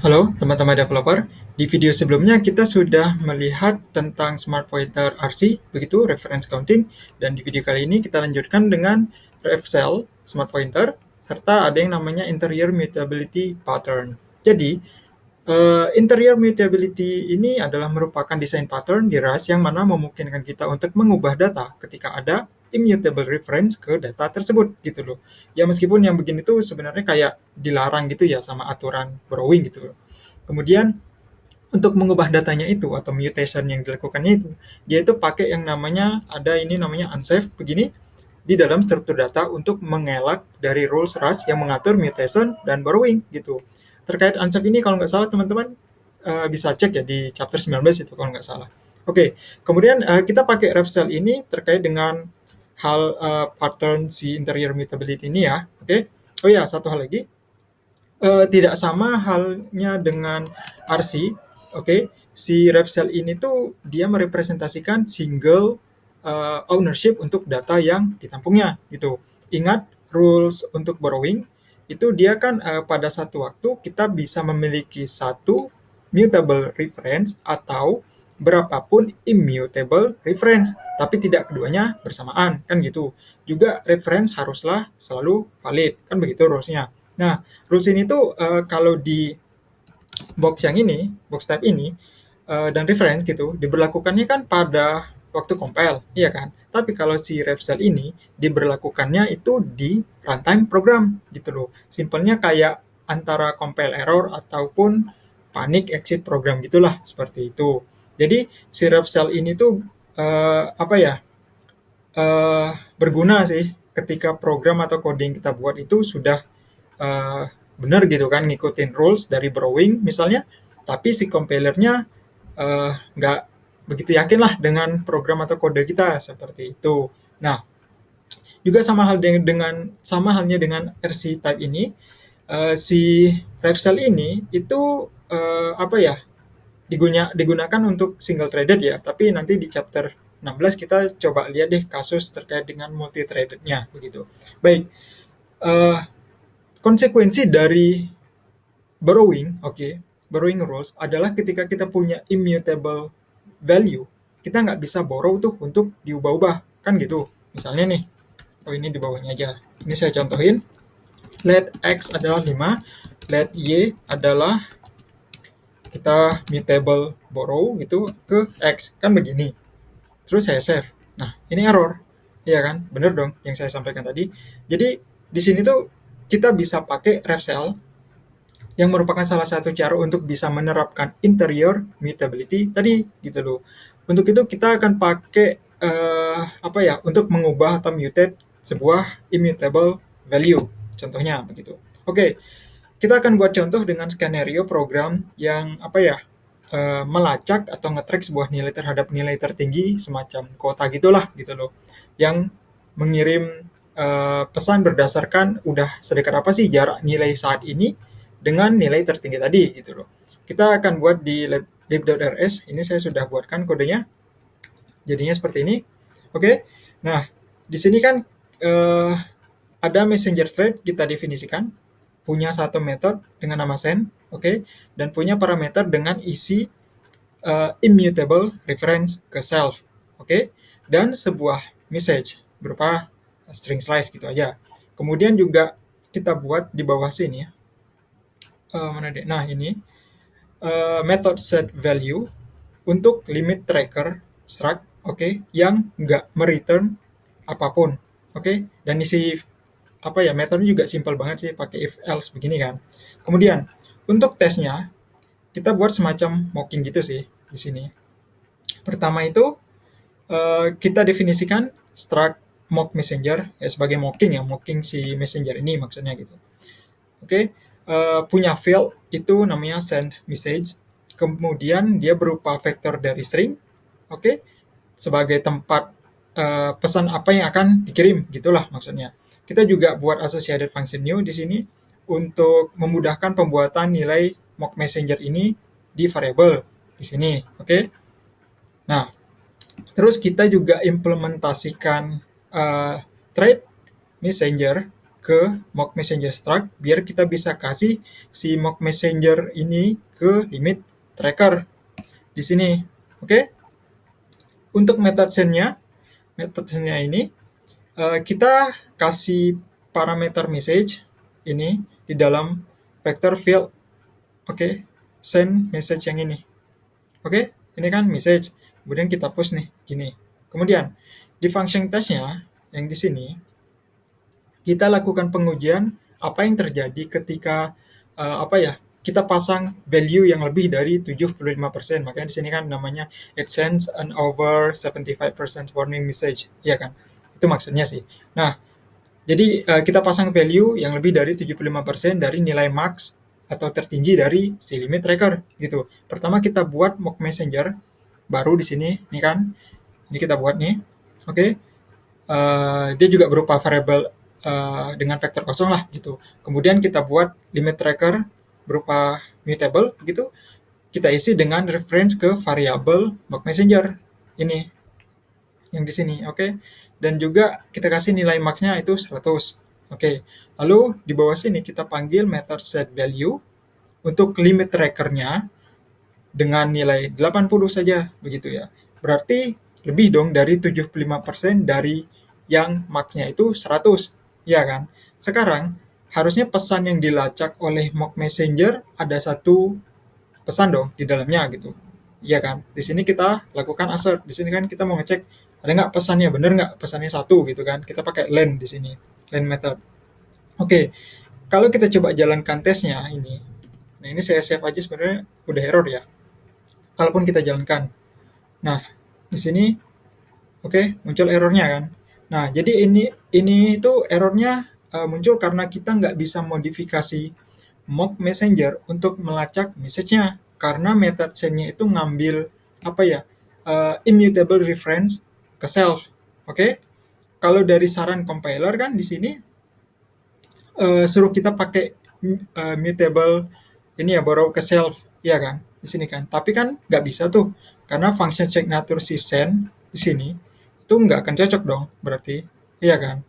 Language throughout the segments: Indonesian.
Halo teman-teman developer, di video sebelumnya kita sudah melihat tentang Smart Pointer RC, begitu reference counting, dan di video kali ini kita lanjutkan dengan RefCell Smart Pointer, serta ada yang namanya Interior Mutability Pattern. Jadi, interior mutability ini adalah merupakan desain pattern di RAS yang mana memungkinkan kita untuk mengubah data ketika ada immutable reference ke data tersebut gitu loh. Ya meskipun yang begini tuh sebenarnya kayak dilarang gitu ya sama aturan borrowing gitu loh. Kemudian untuk mengubah datanya itu atau mutation yang dilakukannya itu, dia itu pakai yang namanya ada ini namanya unsafe begini di dalam struktur data untuk mengelak dari rules RAS yang mengatur mutation dan borrowing gitu. Terkait unsafe ini kalau nggak salah teman-teman bisa cek ya di chapter 19 itu kalau nggak salah. Oke, kemudian kita pakai ref cell ini terkait dengan hal pattern si interior mutability ini ya. Oke. Oh ya, satu hal lagi. Tidak sama halnya dengan RC, oke. Si ref cell ini tuh dia merepresentasikan single ownership untuk data yang ditampungnya gitu. Ingat rules untuk borrowing itu dia kan pada satu waktu kita bisa memiliki satu mutable reference atau berapapun immutable reference, tapi tidak keduanya bersamaan kan gitu. Juga reference haruslah selalu valid kan begitu rulesnya. Nah, rules ini tuh kalau di box yang ini, box type ini, dan reference gitu, diberlakukannya kan pada waktu compile, iya kan? Tapi kalau si ref cell ini diberlakukannya itu di runtime program gitu loh. Simpelnya kayak antara compile error ataupun panic exit program gitulah seperti itu. Jadi si ref cell ini tuh apa ya? Berguna sih ketika program atau coding kita buat itu sudah benar gitu kan ngikutin rules dari borrowing misalnya, tapi si compilernya nggak begitu yakin lah dengan program atau kode kita seperti itu. Nah, juga sama halnya dengan RC type ini, si RefCell ini itu apa ya digunakan untuk single threaded ya, tapi nanti di chapter 16 kita coba lihat deh kasus terkait dengan multi threadednya begitu. Baik, eh, konsekuensi dari borrowing, oke, borrowing rules adalah ketika kita punya immutable value, kita nggak bisa borrow tuh untuk diubah-ubah, kan gitu. Misalnya nih, oh ini di bawahnya aja. Ini saya contohin, let x adalah 5, let y adalah kita mutable borrow gitu ke x, kan begini. Terus saya save. Nah, ini error. Iya kan? Bener dong yang saya sampaikan tadi. Jadi, di sini tuh kita bisa pakai ref cell yang merupakan salah satu cara untuk bisa menerapkan interior mutability tadi gitu loh. Untuk itu kita akan pakai apa ya untuk mengubah atau mutate sebuah immutable value. Contohnya begitu. Oke, kita akan buat contoh dengan skenario program yang apa ya melacak atau nge-track sebuah nilai terhadap nilai tertinggi semacam kota gitulah gitu loh. Yang mengirim pesan berdasarkan udah sedekat apa sih jarak nilai saat ini dengan nilai tertinggi tadi gitu loh. Kita akan buat di lib.rs, ini saya sudah buatkan kodenya, jadinya seperti ini. Oke, nah di sini kan ada messenger thread kita definisikan, punya satu metode dengan nama send, oke, dan punya parameter dengan isi immutable reference ke self, oke, dan sebuah message berupa string slice gitu aja. Kemudian juga kita buat di bawah sini ya, mana deh? Nah ini method set value untuk limit tracker struct, oke, yang nggak mereturn apapun, oke, dan isi apa ya metodenya juga simpel banget sih pakai if else begini kan. Kemudian untuk tesnya kita buat semacam mocking gitu sih di sini. Pertama itu kita definisikan struct mock messenger ya sebagai mocking ya, mocking si messenger ini maksudnya gitu. Oke, punya field itu namanya send message. Kemudian dia berupa vektor dari string, oke, sebagai tempat pesan apa yang akan dikirim, gitulah maksudnya. Kita juga buat associated function new di sini untuk memudahkan pembuatan nilai mock messenger ini di variable di sini, oke. Nah, terus kita juga implementasikan thread messenger ke mock messenger struct biar kita bisa kasih si mock messenger ini ke limit tracker di sini. Oke. Untuk method send-nya ini kita kasih parameter message ini di dalam vector field. Oke. Send message yang ini. Oke, ini kan message. Kemudian kita post nih, gini. Kemudian di function test-nya yang di sini kita lakukan pengujian apa yang terjadi ketika kita pasang value yang lebih dari 75%. Makanya di sini kan namanya it sends an over 75% warning message, ya kan? Itu maksudnya sih. Nah, jadi kita pasang value yang lebih dari 75% dari nilai max atau tertinggi dari si limit tracker gitu. Pertama kita buat mock messenger baru di sini, nih kan? Ini kita buat nih. Oke. Dia juga berupa variable dengan vektor kosong lah gitu. Kemudian kita buat limit tracker berupa mutable gitu. Kita isi dengan reference ke variabel mock messenger ini yang di sini, oke. Dan juga kita kasih nilai max-nya itu 100. Oke. Lalu di bawah sini kita panggil method set value untuk limit tracker-nya dengan nilai 80 saja begitu ya. Berarti lebih dong dari 75% dari yang max-nya itu 100, ya kan? Sekarang harusnya pesan yang dilacak oleh mock messenger ada satu pesan dong di dalamnya gitu. Iya kan? Di sini kita lakukan assert. Di sini kan kita mau ngecek ada nggak pesannya, bener nggak pesannya satu gitu kan? Kita pakai len di sini, len method. Oke, kalau kita coba jalankan tesnya ini, nah ini saya save aja sebenarnya udah error ya. Kalaupun kita jalankan, nah di sini oke, muncul errornya kan. Nah jadi ini tuh errornya muncul karena kita nggak bisa modifikasi mock messenger untuk melacak message-nya karena method send-nya itu ngambil immutable reference ke self. Oke. Kalau dari saran compiler kan di sini suruh kita pakai mutable ini ya, borrow ke self, ya kan? Di sini kan. Tapi kan nggak bisa tuh karena function signature si send di sini itu nggak akan cocok dong berarti, iya kan?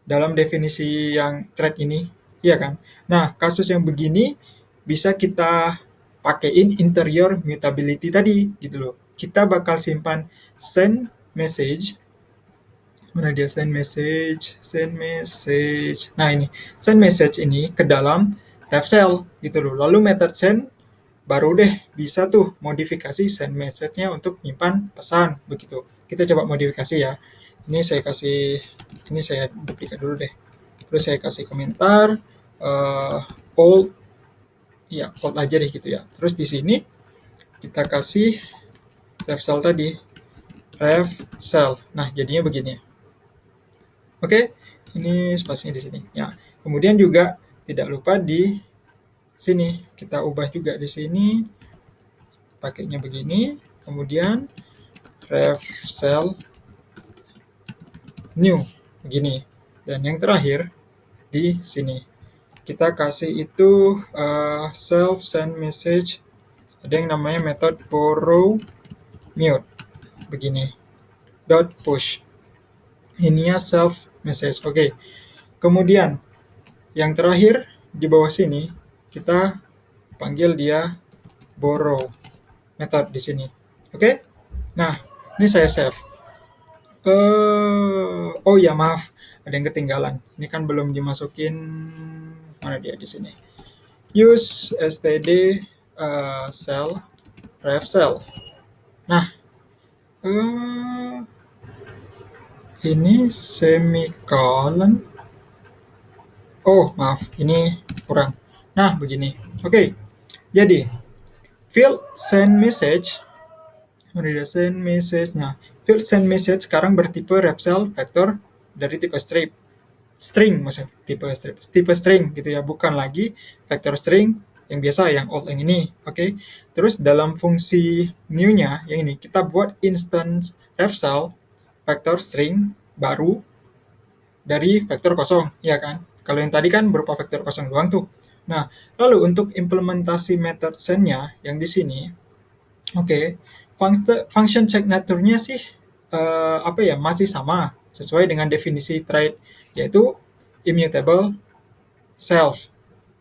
Dalam definisi yang thread ini, iya kan? Nah, kasus yang begini bisa kita pakein interior mutability tadi gitu loh. Kita bakal simpan send message. Mana dia send message? Nah, ini send message ini ke dalam ref cell gitu loh. Lalu method send baru deh bisa tuh modifikasi send message-nya untuk nyimpan pesan begitu. Kita coba modifikasi ya. Ini saya duplikat dulu deh. Terus saya kasih komentar old aja deh gitu ya. Terus di sini kita kasih ref cell tadi, ref cell. Nah, jadinya begini. Oke, ini spasinya di sini. Ya, kemudian juga tidak lupa di sini kita ubah juga di sini pakainya begini. Kemudian ref cell new begini. Dan yang terakhir di sini kita kasih itu self send message, ada yang namanya method borrow mute begini dot push, ininya self message. Oke. Kemudian yang terakhir di bawah sini kita panggil dia borrow method di sini. Oke. Nah, ini saya save. Oh ya, maaf, ada yang ketinggalan. Ini kan belum dimasukin, mana dia di sini. Use std cell ref cell. Nah, ini semicolon. Oh, maaf, ini kurang. Nah, begini. Oke. Jadi, field send message. Mana send message? Nah, field send message sekarang bertipe ref cell vector dari tipe string maksudnya, tipe string gitu ya, bukan lagi vector string yang biasa yang old yang ini. Oke. Terus dalam fungsi new-nya yang ini kita buat instance ref cell vector string baru dari vektor kosong, ya kan? Kalau yang tadi kan berupa vektor kosong doang tuh. Nah, lalu untuk implementasi method send-nya yang di sini, oke, function signature-nya sih masih sama sesuai dengan definisi thread, yaitu immutable self,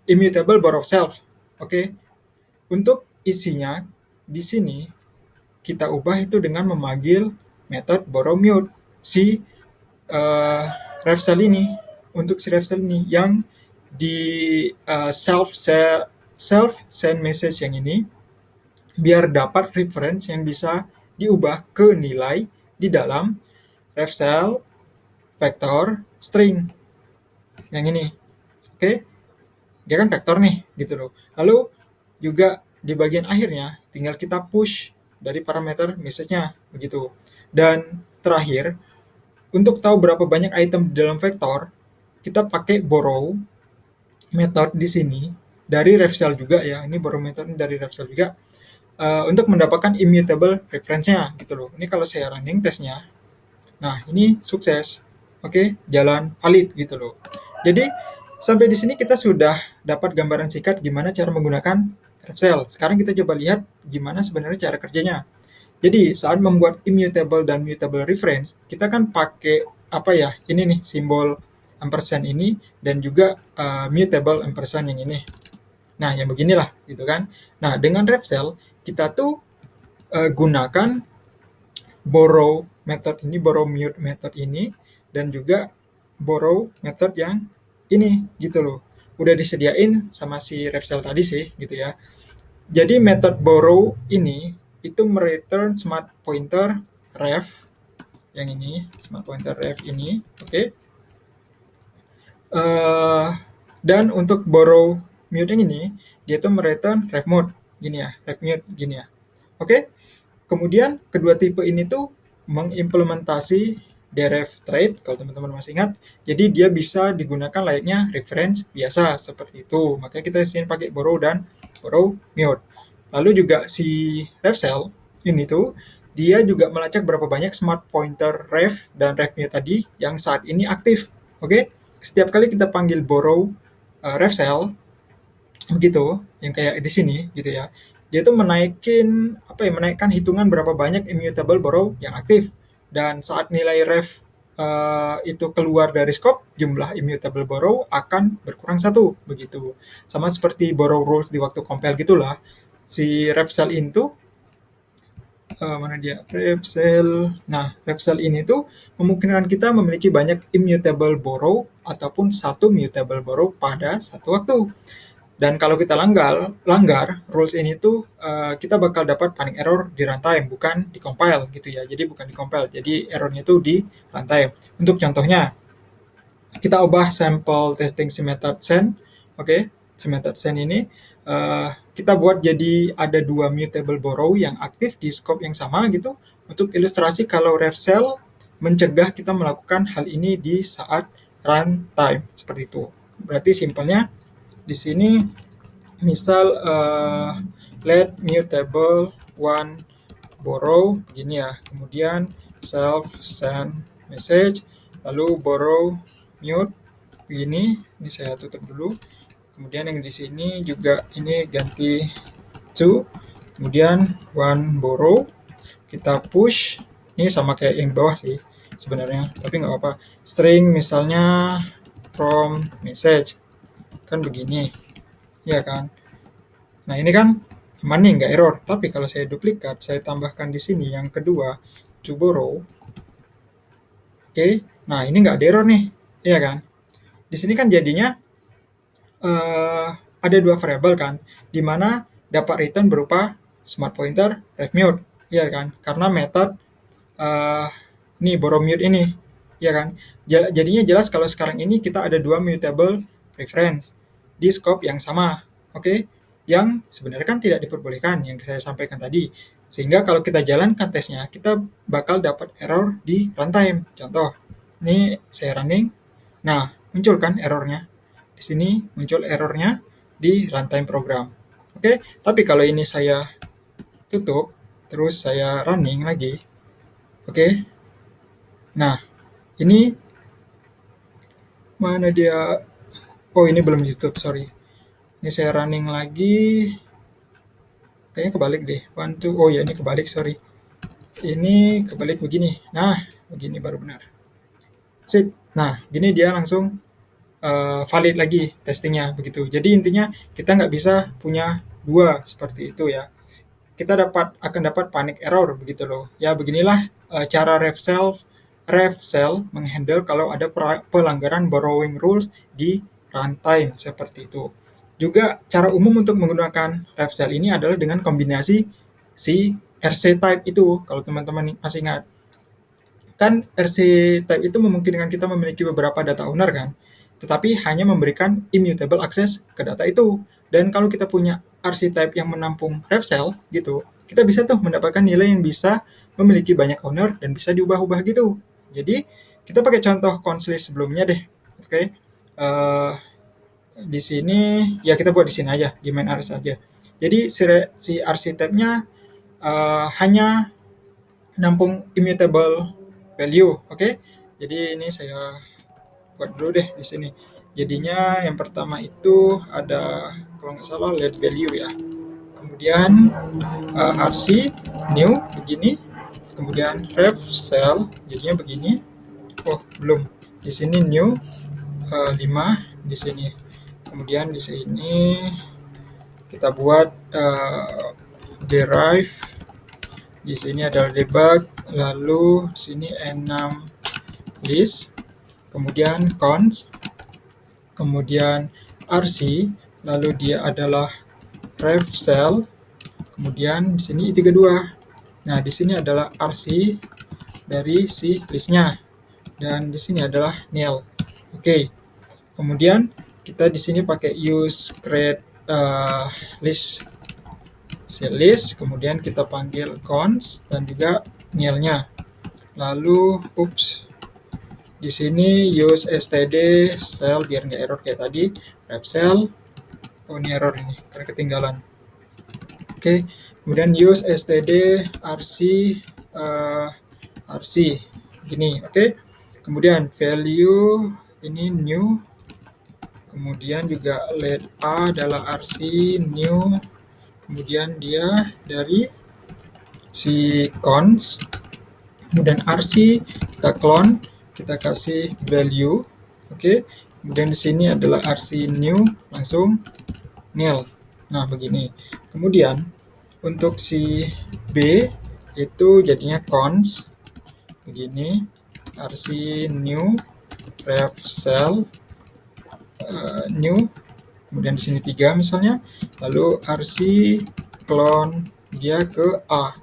immutable borrow self. Oke. Untuk isinya di sini kita ubah itu dengan memanggil method borrow mute si ref cell ini. Untuk si ref cell ini yang di self send message yang ini, biar dapat reference yang bisa diubah ke nilai di dalam ref cell vector string yang ini. Oke, dia kan vektor nih gitu loh. Lalu juga di bagian akhirnya tinggal kita push dari parameter message-nya begitu. Dan terakhir, untuk tahu berapa banyak item di dalam vektor, kita pakai borrow method di sini dari ref cell juga ya. Ini borrow method dari ref cell juga untuk mendapatkan immutable reference-nya gitu loh. Ini kalau saya running tesnya. Nah, ini sukses. Oke, jalan valid gitu loh. Jadi sampai di sini kita sudah dapat gambaran singkat gimana cara menggunakan ref cell. Sekarang kita coba lihat gimana sebenarnya cara kerjanya. Jadi saat membuat immutable dan mutable reference, kita kan pakai apa ya? Ini nih simbol ampersand ini dan juga mutable ampersand yang ini. Nah, yang beginilah gitu kan. Nah, dengan ref cell kita tuh gunakan borrow method ini, borrow mute method ini, dan juga borrow method yang ini gitu loh. Udah disediain sama si ref cell tadi sih gitu ya. Jadi method borrow ini itu mereturn smart pointer ref yang ini, smart pointer ref ini, oke. Dan untuk borrow mute yang ini, dia tuh mereturn ref mode gini ya, ref mute gini ya. Oke. Kemudian kedua tipe ini tuh mengimplementasi deref trait kalau teman-teman masih ingat. Jadi dia bisa digunakan layaknya reference biasa seperti itu. Makanya kita sini pakai borrow dan borrow mute. Lalu juga si ref cell ini tuh dia juga melacak berapa banyak smart pointer ref dan ref mute tadi yang saat ini aktif. Oke. Setiap kali kita panggil borrow ref cell begitu, yang kayak di sini gitu ya. Dia tuh menaikkan hitungan berapa banyak immutable borrow yang aktif. Dan saat nilai ref itu keluar dari scope, jumlah immutable borrow akan berkurang 1 begitu. Sama seperti borrow rules di waktu compile gitulah. Si ref cell into mana dia? Ref cell. Nah, ref cell ini tuh memungkinkan kita memiliki banyak immutable borrow ataupun satu mutable borrow pada satu waktu. Dan kalau kita langgar rules ini tuh kita bakal dapat panik error di runtime, bukan di compile gitu ya. Jadi bukan di compile, jadi errornya tuh di runtime. Untuk contohnya, kita ubah sample testing si method send, oke? Si method send ini kita buat jadi ada 2 mutable borrow yang aktif di scope yang sama gitu. Untuk ilustrasi kalau ref cell mencegah kita melakukan hal ini di saat runtime seperti itu. Berarti simpelnya di sini misal let mutable one borrow begini ya, kemudian self send message, lalu borrow mute begini. Ini saya tutup dulu. Kemudian yang di sini juga ini ganti to, kemudian one borrow kita push. Ini sama kayak yang bawah sih sebenarnya, tapi nggak apa-apa. String misalnya from message kan begini ya kan. Nah ini kan aman nih, nggak error. Tapi kalau saya duplikat, saya tambahkan di sini yang kedua to borrow, oke. Nah ini nggak ada error nih, ya kan. Di sini kan jadinya ada 2 variabel kan, dimana dapat return berupa smart pointer ref mute, ya kan, karena method nih borrow mute ini, ya kan. Jadinya jelas kalau sekarang ini kita ada 2 mutable reference di scope yang sama, oke? Yang sebenarnya kan tidak diperbolehkan yang saya sampaikan tadi. Sehingga kalau kita jalankan tesnya, kita bakal dapat error di runtime. Contoh, ini saya running, nah muncul kan errornya. Di sini muncul errornya di runtime program. Oke, tapi kalau ini saya tutup, terus saya running lagi, oke. Nah, ini mana dia? Oh, ini belum YouTube, sorry. Ini saya running lagi. Kayaknya kebalik deh. 1, 2. Oh ya, ini kebalik, sorry. Ini kebalik begini. Nah, begini baru benar. Sip. Nah, gini dia langsung valid lagi testingnya begitu. Jadi intinya kita nggak bisa punya dua seperti itu ya. Kita akan dapat panic error begitu loh. Ya beginilah cara RevCell menghandle kalau ada pelanggaran borrowing rules di runtime seperti itu. Juga cara umum untuk menggunakan RevCell ini adalah dengan kombinasi si RC type itu. Kalau teman-teman masih ingat, kan RC type itu memungkinkan kita memiliki beberapa data owner kan, tetapi hanya memberikan immutable access ke data itu. Dan kalau kita punya RC type yang menampung RevCell gitu, kita bisa tuh mendapatkan nilai yang bisa memiliki banyak owner dan bisa diubah-ubah gitu. Jadi kita pakai contoh cons list sebelumnya deh. Oke. Di sini ya kita buat di sini aja, di main RC aja. Jadi si RC type-nya hanya nampung immutable value. Oke. Jadi ini saya buat dulu deh di sini. Jadinya yang pertama itu ada, kalau nggak salah, let value ya. Kemudian RC new begini. Kemudian ref cell jadinya begini. Oh belum. Di sini new 5 di sini. Kemudian di sini kita buat derive. Di sini ada debug. Lalu di sini enum list. Kemudian cons, kemudian RC, lalu dia adalah ref cell, kemudian di sini i32. Nah, di sini adalah RC dari si listnya, dan di sini adalah nil. Oke, kemudian kita di sini pakai use create list, list, kemudian kita panggil cons dan juga nilnya. Lalu, di sini use std cell biar nggak error kayak tadi, ref cell. Oh ini error ini karena ketinggalan. Oke, kemudian use std rc rc gini. Oke, kemudian value ini new, kemudian juga let a adalah rc new, kemudian dia dari si cons, kemudian rc kita clone, kita kasih value. Oke, kemudian di sini adalah RC new, langsung nil. Nah, begini. Kemudian untuk si B itu jadinya cons begini, RC new ref cell new, kemudian di sini 3 misalnya, lalu RC clone dia ke A.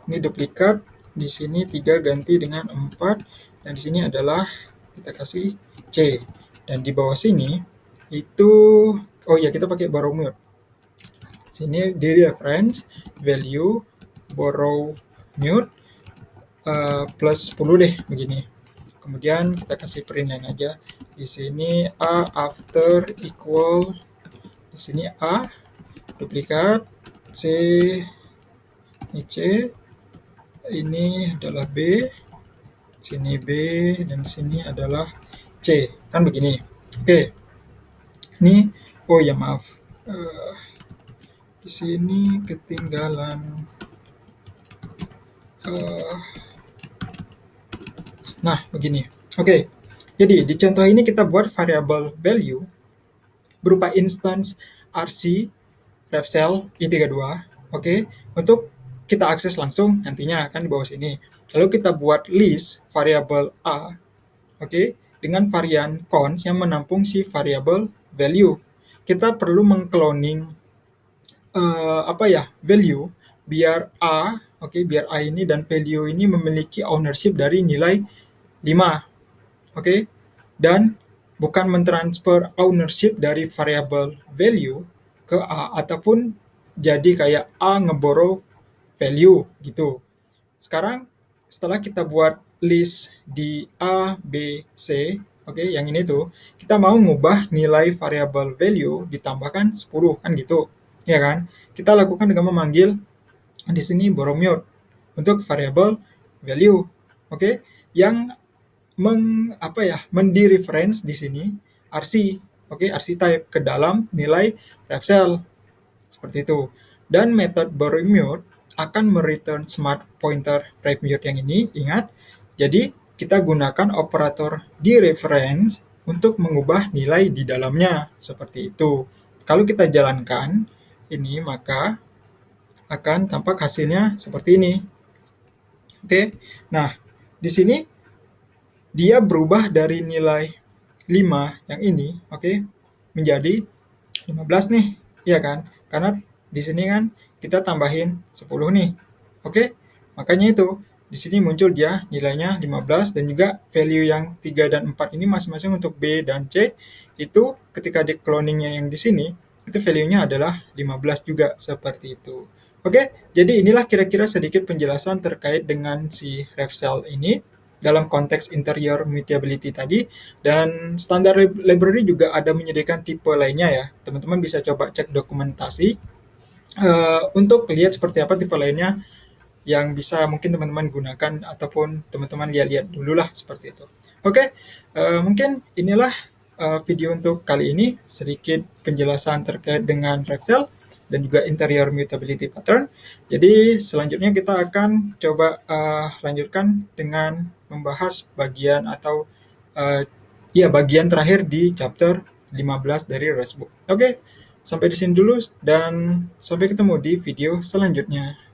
Ini duplikat, di sini 3 ganti dengan 4. Dan di sini adalah kita kasih C. Dan di bawah sini itu, oh ya kita pakai borrow mute. Sini di reference value borrow mute plus 10 deh begini. Kemudian kita kasih print line aja. Di sini A after equal, di sini A duplikat, C ini C, ini adalah B, sini B, dan di sini adalah C, kan begini. Oke, ini oh ya maaf, di sini ketinggalan. Nah begini. Oke, jadi di contoh ini kita buat variable value berupa instance RC ref cell i32. Oke, untuk kita akses langsung nantinya kan di bawah sini. Lalu kita buat list variable A, oke, dengan varian cons yang menampung si variable value. Kita perlu mengcloning value biar A, biar A ini dan value ini memiliki ownership dari nilai 5, oke, dan bukan mentransfer ownership dari variable value ke A ataupun jadi kayak A ngeborrow value gitu. Sekarang setelah kita buat list di A, B, C, yang ini tuh, kita mau ngubah nilai variable value ditambahkan 10 kan gitu. Ya kan? Kita lakukan dengan memanggil di sini borrow mute untuk variable value. Yang mendireference di sini RC, RC type ke dalam nilai ref cell. Seperti itu. Dan method borrow mute akan mereturn smart pointer ref mute yang ini, ingat. Jadi kita gunakan operator dereference untuk mengubah nilai di dalamnya, seperti itu. Kalau kita jalankan ini, maka akan tampak hasilnya seperti ini. Oke, nah di sini dia berubah dari nilai 5 yang ini, oke, menjadi 15 nih, iya kan? Karena di sini kan kita tambahin 10 nih. Oke? Makanya itu di sini muncul dia nilainya 15 dan juga value yang 3 dan 4 ini masing-masing untuk B dan C itu ketika di cloningnya yang di sini itu value-nya adalah 15 juga seperti itu. Oke, jadi inilah kira-kira sedikit penjelasan terkait dengan si RefCell ini dalam konteks interior mutability tadi, dan standar library juga ada menyediakan tipe lainnya ya. Teman-teman bisa coba cek dokumentasi untuk lihat seperti apa tipe lainnya yang bisa mungkin teman-teman gunakan ataupun teman-teman lihat-lihat dulu lah seperti itu. Oke, mungkin inilah video untuk kali ini, sedikit penjelasan terkait dengan Rexel dan juga interior mutability pattern. Jadi selanjutnya kita akan coba lanjutkan dengan membahas bagian atau ya bagian terakhir di chapter 15 dari Restbook. Oke, sampai di sini dulu dan sampai ketemu di video selanjutnya.